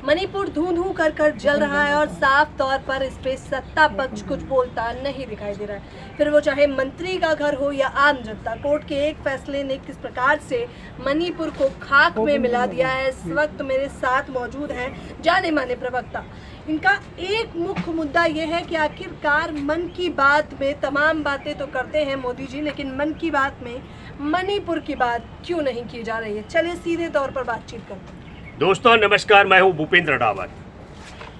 मणिपुर धूं कर कर जल रहा है और साफ तौर पर इस पे सत्ता पक्ष कुछ बोलता नहीं दिखाई दे रहा है। फिर वो चाहे मंत्री का घर हो या आम जनता, कोर्ट के एक फैसले ने किस प्रकार से मणिपुर को खाक में मिला दिया है। इस वक्त मेरे साथ मौजूद हैं जाने माने प्रवक्ता। इनका एक मुख्य मुद्दा ये है कि आखिरकार मन की बात में तमाम बातें तो करते हैं मोदी जी, लेकिन मन की बात में मणिपुर की बात क्यों नहीं की जा रही है। चलिए सीधे तौर पर बातचीत करते हैं। दोस्तों नमस्कार, मैं हूं भूपेंद्र रावत।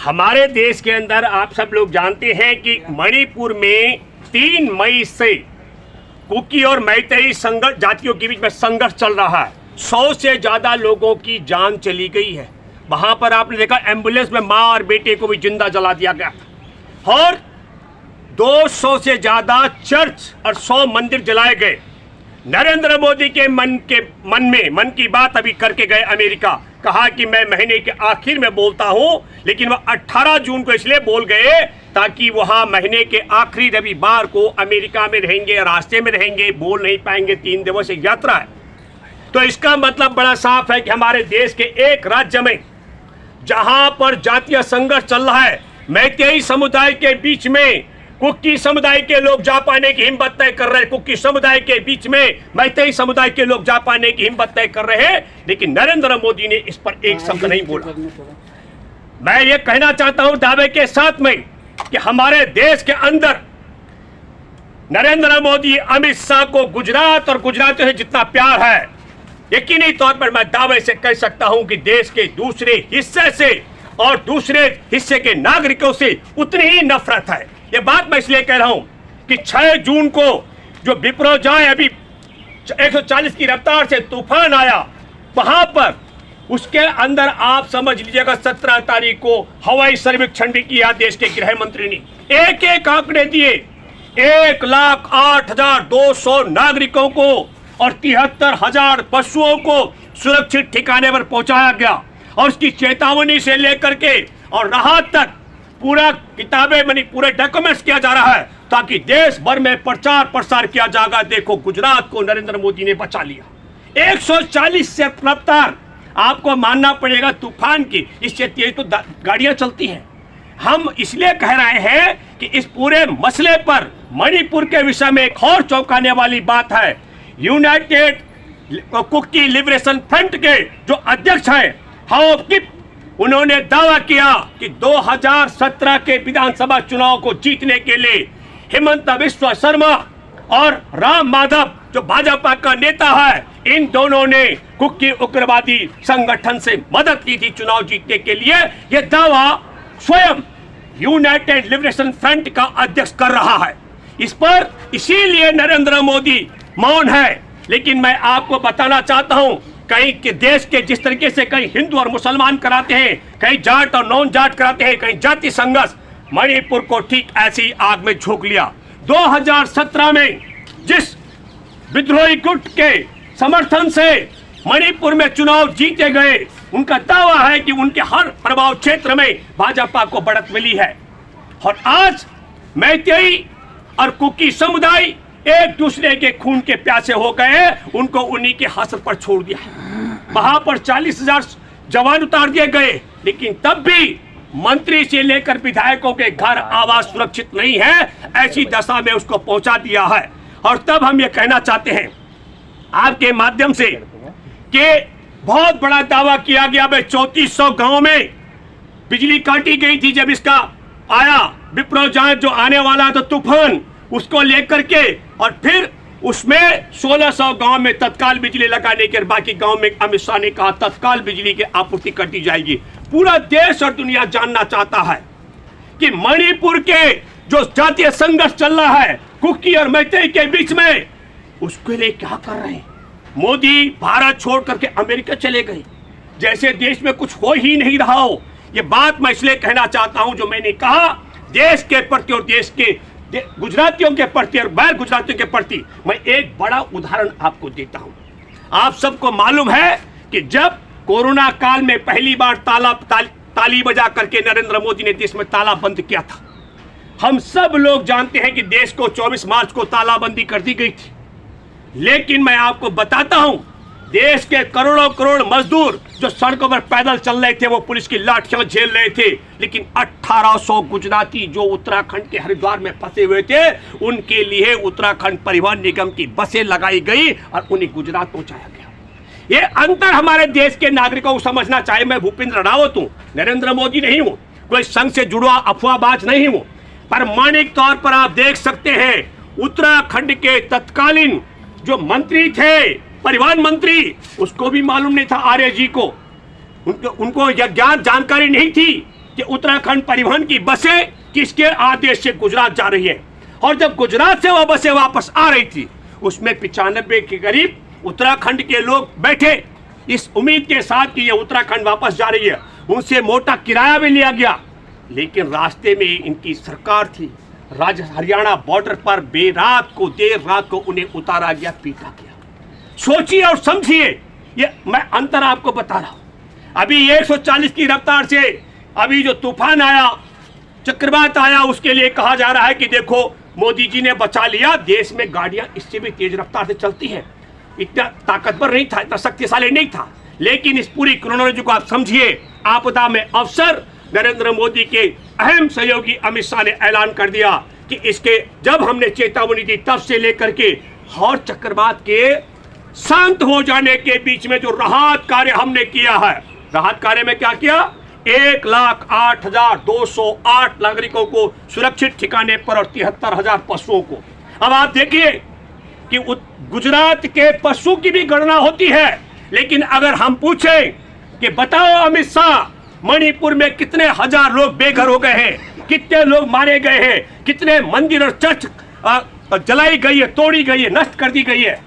हमारे देश के अंदर आप सब लोग जानते हैं कि मणिपुर में 3 मई से कुकी और मैतेई संघर्ष जातियों के बीच में संघर्ष चल रहा है। 100 से ज़्यादा लोगों की जान चली गई है। वहाँ पर आपने देखा एम्बुलेंस में माँ और बेटे को भी जिंदा जला दिया गया था और 200 से ज़्यादा चर्च और 100 मंदिर जलाए गए। नरेंद्र मोदी के मन की बात अभी करके गए अमेरिका। कहा कि मैं महीने के आखिर में बोलता हूं, लेकिन वह 18 जून को इसलिए बोल गए ताकि वहां महीने के आखिरी रविवार को अमेरिका में रहेंगे, रास्ते में रहेंगे, बोल नहीं पाएंगे। 3 दिवसीय यात्रा है। तो इसका मतलब बड़ा साफ है कि हमारे देश के एक राज्य में जहां पर जातीय संघर्ष चल रहा है, मैतेई समुदाय के बीच में कुकी समुदाय के लोग जा पाने की हिम्मत तय कर रहे हैं। कुकी समुदाय के बीच में मैतेई समुदाय के लोग जा पाने की हिम्मत तय कर रहे हैं, लेकिन नरेंद्र मोदी ने इस पर एक शब्द नहीं बोला। मैं ये कहना चाहता हूं दावे के साथ में कि हमारे देश के अंदर नरेंद्र मोदी अमित शाह को गुजरात और गुजरातियों से जितना प्यार है, यकीनी तौर पर मैं दावे से कह सकता हूं कि देश के दूसरे हिस्से से और दूसरे हिस्से के नागरिकों से उतनी ही नफरत है। ये बात मैं इसलिए कह रहा हूं कि 6 जून को जो बिप्रोजाए अभी 140 की रफ्तार से तूफान आया, वहां पर उसके अंदर आप समझ लीजिएगा 17 तारीख को हवाई सर्वेक्षण भी किया देश के गृह मंत्री ने। एक एक आंकड़े दिए। 1,08,200 नागरिकों को और 73,000 पशुओं को सुरक्षित ठिकाने पर पहुंचाया गया और उसकी चेतावनी से लेकर के और राहत तक पूरा किताबें पूरे डॉक्यूमेंट्स किया जा रहा है ताकि देश भर में प्रचार प्रसार किया जाएगा। देखो गुजरात को नरेंद्र मोदी ने बचा लिया। 140 से रफ्तार आपको मानना पड़ेगा तूफान की, इससे तेज तो गाड़ियां चलती हैं। हम इसलिए कह रहे हैं कि इस पूरे मसले पर मणिपुर के विषय में एक और चौंकाने वाली बात है। यूनाइटेड कुकी लिबरेशन फ्रंट के जो अध्यक्ष हैं हाओ किप, उन्होंने दावा किया कि 2017 के विधानसभा चुनाव को जीतने के लिए हेमंत बिस्वा शर्मा और राम माधव जो भाजपा का नेता है, इन दोनों ने कुकी उग्रवादी संगठन से मदद की थी चुनाव जीतने के लिए। यह दावा स्वयं यूनाइटेड लिबरेशन फ्रंट का अध्यक्ष कर रहा है। इस पर इसीलिए नरेंद्र मोदी मौन है। लेकिन मैं आपको बताना चाहता हूं, कहीं के देश के जिस तरीके से कहीं हिंदू और मुसलमान कराते हैं, कहीं जाट और नॉन जाट कराते हैं, कहीं जाति संघर्ष, मणिपुर को ठीक ऐसी आग में झोंक लिया। 2017 में जिस विद्रोही गुट के समर्थन से मणिपुर में चुनाव जीते गए, उनका दावा है कि उनके हर प्रभाव क्षेत्र में भाजपा को बढ़त मिली है। और आज मैतेई और कुकी समुदाय एक दूसरे के खून के प्यासे हो गए, उनको उन्हीं के हाथ पर छोड़ दिया। वहां पर 40,000 जवान उतार दिए गए, लेकिन तब भी मंत्री से लेकर विधायकों के घर आवास सुरक्षित नहीं है। ऐसी दशा में उसको पहुंचा दिया है। और तब हम ये कहना चाहते हैं आपके माध्यम से कि बहुत बड़ा दावा किया गया भाई 3400 गांव में बिजली काटी गई थी जब इसका आया बिप्रोजाए जो आने वाला था तूफान, उसको लेकर के, और फिर उसमें 1600 गांव में तत्काल बिजली लगाने के बाकी गांव में अमित शाह ने कहा तत्काल बिजली की आपूर्ति कर दी जाएगी। पूरा देश और दुनिया जानना चाहता है कि मणिपुर के जो जातीय संघर्ष चल रहा है कुकी और मैतेई के बीच में, उसके लिए क्या कर रहे हैं। मोदी भारत छोड़ करके अमेरिका चले गए जैसे देश में कुछ हो ही नहीं रहा हो। ये बात मैं इसलिए कहना चाहता हूं, जो मैंने कहा देश के प्रति और देश के गुजरातियों के प्रति और गैर गुजरातियों के प्रति, मैं एक बड़ा उदाहरण आपको देता हूं। आप सबको मालूम है कि जब कोरोना काल में पहली बार ताली बजा करके नरेंद्र मोदी ने देश में ताला बंद किया था, हम सब लोग जानते हैं कि देश को 24 मार्च को तालाबंदी कर दी गई थी। लेकिन मैं आपको बताता हूं देश के करोड़ों करोड़ मजदूर जो सड़कों पर पैदल चल रहे थे वो पुलिस की लाठियां झेल रहे थे, लेकिन 1800 गुजराती जो उत्तराखंड के हरिद्वार में फंसे हुए थे उनके लिए उत्तराखंड परिवहन निगम की बसें लगाई गई और उन्हें गुजरात पहुंचाया गया। ये अंतर हमारे देश के नागरिकों को समझना चाहिए। मैं भूपेंद्र रावत हूं, नरेंद्र मोदी नहीं हूं, कोई संघ से जुड़ा अफवाहबाज नहीं हूं। प्रामाणिक तौर पर आप देख सकते हैं उत्तराखंड के तत्कालीन जो मंत्री थे, परिवहन मंत्री, उसको भी मालूम नहीं था आर्य जी को, उनको यह जानकारी नहीं थी कि उत्तराखंड परिवहन की बसें किसके आदेश से गुजरात जा रही है। और जब गुजरात से वह बसें वापस आ रही थी उसमें 95 के करीब उत्तराखंड के लोग बैठे इस उम्मीद के साथ कि ये उत्तराखंड वापस जा रही है। उनसे मोटा किराया भी लिया गया, लेकिन रास्ते में इनकी सरकार थी, हरियाणा बॉर्डर पर देर रात को उन्हें उतारा गया, पीटा गया। सोचिए और समझिए, ये मैं अंतर आपको बता रहा हूं। अभी 140 की रफ्तार से अभी जो तूफान आया, चक्रवात आया, उसके लिए कहा जा रहा है कि देखो मोदी जी ने बचा लिया, देश में गाड़ियां इससे भी तेज रफ्तार से चलती हैं। इतना ताकतवर नहीं था, इतना शक्तिशाली नहीं था, लेकिन इस पूरी क्रोनोलॉजी को आप समझिए। आपदा में अवसर नरेंद्र मोदी के अहम सहयोगी अमित शाह ने ऐलान कर दिया कि इसके जब हमने चेतावनी दी तब से लेकर के और चक्रवात के शांत हो जाने के बीच में जो राहत कार्य हमने किया है, राहत कार्य में क्या किया, 1,08,208 नागरिकों को सुरक्षित ठिकाने पर और 73,000 पशुओं को। अब आप देखिए कि गुजरात के पशु की भी गणना होती है, लेकिन अगर हम पूछें कि बताओ अमित शाह, मणिपुर में कितने हजार लोग बेघर हो गए हैं, कितने लोग मारे गए हैं, कितने मंदिर और चर्च जलाई गई है, तोड़ी गई है, नष्ट कर दी गई है,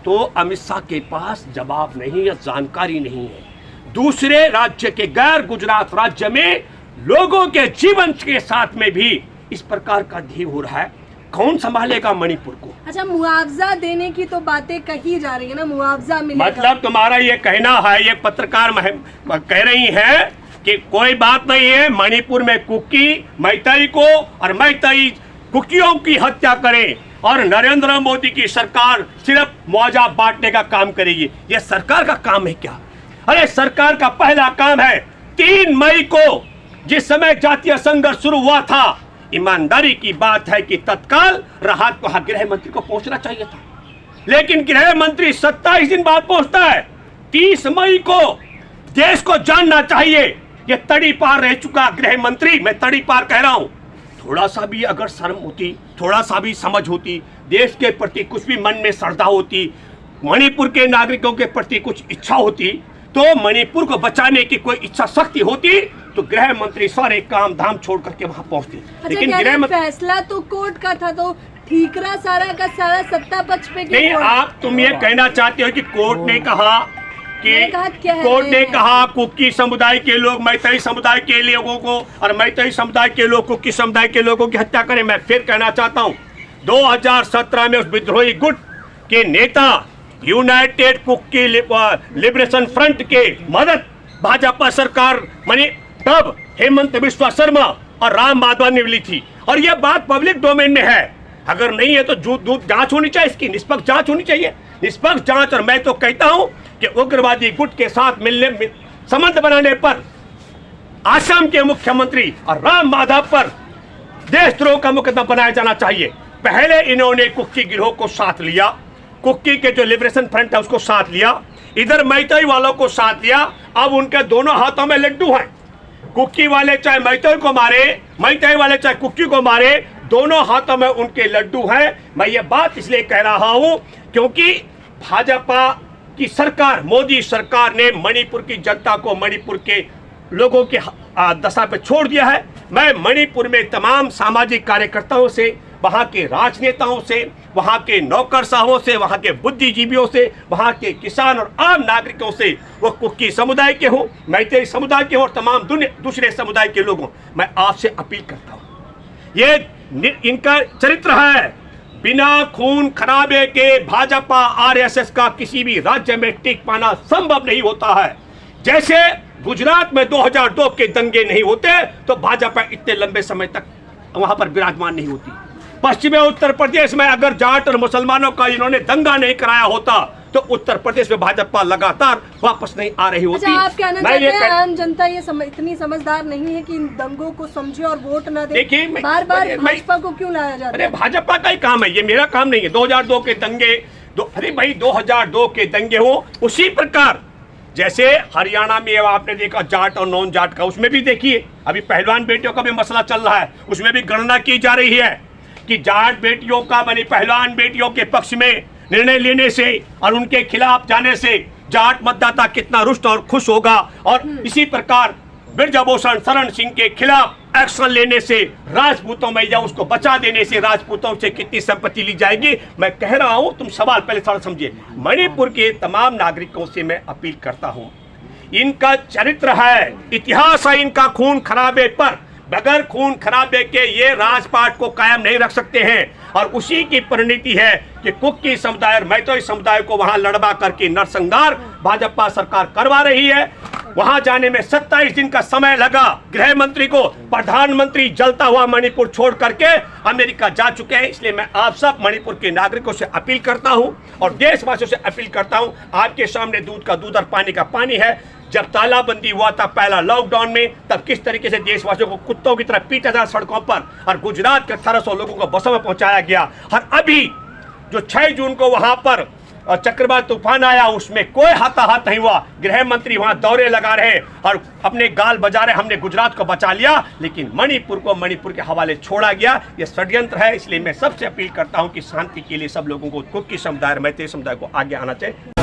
तो अमित शाह के पास जवाब नहीं है, जानकारी नहीं है। दूसरे राज्य के गैर गुजरात राज्य में लोगों के जीवन के साथ में भी इस प्रकार का ढेर हो रहा है, कौन संभालेगा मणिपुर को? अच्छा, मुआवजा देने की तो बातें कही जा रही है ना, मुआवजा मिलेगा। मतलब तुम्हारा ये कहना है, ये पत्रकार कह रही है कि कोई बात नहीं है, मणिपुर में कुकी मैतेई को और मैतेई कुकियों की हत्या करें और नरेंद्र मोदी की सरकार सिर्फ मुआवजा बांटने का काम करेगी। ये सरकार का काम है क्या? अरे सरकार का पहला काम है 3 मई को जिस समय जातीय संघर्ष शुरू हुआ था, ईमानदारी की बात है कि तत्काल राहत को गृह मंत्री को पहुंचना चाहिए था, लेकिन गृह मंत्री 27 दिन बाद पहुंचता है। 30 मई को देश को जानना चाहिए ये तड़ी पार रह चुका गृह मंत्री, मैं तड़ी पार कह रहा हूं। थोड़ा सा भी अगर शर्म होती, थोड़ा सा भी समझ होती, देश के प्रति कुछ भी मन में श्रद्धा होती, मणिपुर के नागरिकों के प्रति कुछ इच्छा होती, तो मणिपुर को बचाने की कोई इच्छा शक्ति होती तो गृह मंत्री सारे काम धाम छोड़ करके वहां पहुंचते। लेकिन गृह फैसला तो कोर्ट का था, तो ठीकरा सारा का सारा सत्ता पक्ष पे नहीं। आप तुम ये कहना चाहते हो कि कोर्ट ने कहा कि कोर्ट ने कहा कुकी समुदाय के लोग मैतेई समुदाय के लोगों को और मैतेई समुदाय के लोग कुकी समुदाय के लोगों की हत्या करें। मैं फिर कहना चाहता हूं, 2017 में उस विद्रोही गुट के नेता यूनाइटेड कुकी लिबरेशन फ्रंट के मदद भाजपा सरकार माने तब हेमंत बिस्वा शर्मा और राम माधव ने ली थी, और यह बात पब्लिक डोमेन में है। अगर नहीं है तो जांच होनी चाहिए, इसकी निष्पक्ष जांच होनी चाहिए, निष्पक्ष जांच। और मैं तो कहता हूं कि उग्रवादी गुट के साथ मिलने संबंध बनाने पर असम के मुख्यमंत्री और राम माधव पर देशद्रोह का मुकदमा बनाया जाना चाहिए। पहले इन्होंने कुकी गिरोह को साथ लिया, कुकी के जो लिबरेशन फ्रंट है उसको साथ लिया, इधर मैतेई वालों को साथ लिया। अब उनके दोनों हाथों में लड्डू हैं, कुकी वाले चाहे मैतेई को मारे, मैतेई वाले चाहे कुकी को मारे, दोनों हाथों में उनके लड्डू हैं। मैं ये बात इसलिए कह रहा हूं क्योंकि भाजपा की सरकार, मोदी सरकार ने मणिपुर की जनता को, मणिपुर के लोगों की दशा पे छोड़ दिया है। मैं मणिपुर में तमाम सामाजिक कार्यकर्ताओं से, वहाँ के राजनेताओं से, वहाँ के नौकरशाहों से, वहाँ के बुद्धिजीवियों से, वहाँ के किसान और आम नागरिकों से, वो कुकी समुदाय के हों, मैतेई समुदाय के हों और तमाम दूसरे समुदाय के लोगों, मैं आपसे अपील करता हूँ, ये इनका चरित्र है। बिना खून खराबे के भाजपा आरएसएस का किसी भी राज्य में टिक पाना संभव नहीं होता है। जैसे गुजरात में 2002 के दंगे नहीं होते तो भाजपा इतने लंबे समय तक वहां पर विराजमान नहीं होती। पश्चिमी उत्तर प्रदेश में अगर जाट और मुसलमानों का इन्होंने दंगा नहीं कराया होता तो उत्तर प्रदेश में भाजपा लगातार वापस नहीं आ रही होती। अच्छा, आप कहना मैं चाहते ये हैं आम जनता ये इतनी समझदार नहीं है कि इन दंगों को समझे और वोट ना दे? देखिए, बार बार भाजपा को क्यों लाया जाता अरे है? भाजपा का ही काम है, ये मेरा काम नहीं है। 2002 के दंगे अरे भाई 2002 के दंगे हो, उसी प्रकार जैसे हरियाणा में आपने देखा जाट और नॉन जाट का, उसमें भी देखिए अभी पहलवान बेटियों का भी मसला चल रहा है, उसमें भी गणना की जा रही है कि जाट बेटियों का बनी पहलवान बेटियों के पक्ष में निर्णय लेने से और उनके खिलाफ जाने से जाट मतदाता कितना रुष्ट और खुश होगा, और इसी प्रकार बिरजाभूषण शरण सिंह के खिलाफ एक्शन लेने से राजपूतों में या उसको बचा देने से राजपूतों से कितनी संपत्ति ली जाएगी। मैं कह रहा हूं, तुम सवाल पहले थोड़ा समझिए। मणिपुर के तमाम नागरिकों से मैं अपील करता हूं, इनका चरित्र है, इतिहास है इनका खून खराबे पर, बगैर खून खराबे के ये राजपाट को कायम नहीं रख सकते हैं। और उसी की परिणति है कि कुकी समुदाय और मैतेई समुदाय को वहां लड़वा करके नरसंहार भाजपा सरकार करवा रही है। वहां जाने में 27 दिन का समय लगा गृह मंत्री को। प्रधानमंत्री जलता हुआ मणिपुर छोड़ करके अमेरिका जा चुके हैं। इसलिए मैं आप सब मणिपुर के नागरिकों से अपील करता हूं और देशवासियों से अपील करता हूं, आपके सामने दूध का दूध और पानी का पानी है। जब तालाबंदी हुआ था पहला लॉकडाउन में, तब किस तरीके से देशवासियों को कुत्तों की तरह पीटा जा सड़कों पर, और गुजरात के 1800 लोगों को बसों में पहुंचाया गया। और अभी जो 6 जून को वहां पर चक्रवात तूफान आया, उसमें कोई हाथाहाथ नहीं हुआ। गृह मंत्री वहां दौरे लगा रहे और अपने गाल बजा रहे, हमने गुजरात को बचा लिया, लेकिन मणिपुर को मणिपुर के हवाले छोड़ा गया। यह षड्यंत्र है। इसलिए मैं सबसे अपील करता हूं कि शांति के लिए सब लोगों को, कुकी समुदाय मैतेई समुदाय को आगे आना चाहिए।